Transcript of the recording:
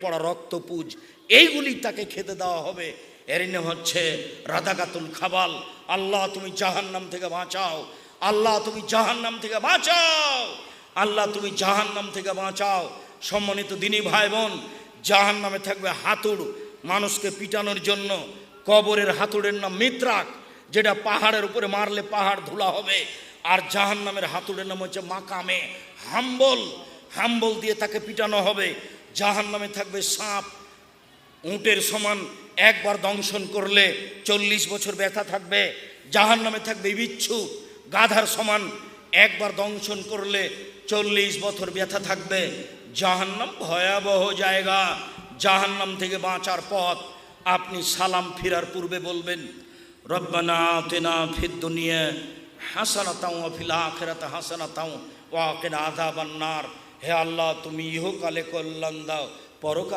পড়া রক্তপুজ এইগুলি তাকে খেতে দেওয়া হবে। এর নাম হচ্ছে রাদাকাতুল খাবাল। আল্লাহ তুমি জাহান্নাম থেকে বাঁচাও, আল্লাহ তুমি জাহান্নাম থেকে বাঁচাও, আল্লাহ তুমি জাহান্নাম থেকে বাঁচাও। সম্মানিত দিনী ভাই বোন, জাহান্নামে থাকবে হাতুড় মানুষকে পিটানোর জন্য। কবরের হাতুড়ের নাম মিত্রাক, যেটা পাহাড়ের উপরে মারলে পাহাড় ধুলা হবে। আর জাহান্নামের হাতুড়ের নাম হচ্ছে মাকামে হাম্বল, হাম্বল দিয়ে তাকে পিটানো হবে। জাহান্নামে থাকবে সাপ, উটের সমান একবার দংশন করলে 40 বছর ব্যথা থাকবে। জাহান্নামে থাকবে বিচ্ছু, গাধার সমান একবার দংশন করলে 40 বছর ব্যথা থাকবে। জাহান্নাম ভয়াবহ জায়গা। জাহান্নাম থেকে বাঁচার পথ আপনি সালাম ফিরার পূর্বে বলবেন, রব্বানা আতিনা ফিদ দুনিয়া হাসানাতাও ওয়া ফিল আখিরাতি হাসানাতাও ওয়া কিনা আযাবান নার। হে আল্লাহ তুমি ইহকালে কল্যাণ দাও, পরকালে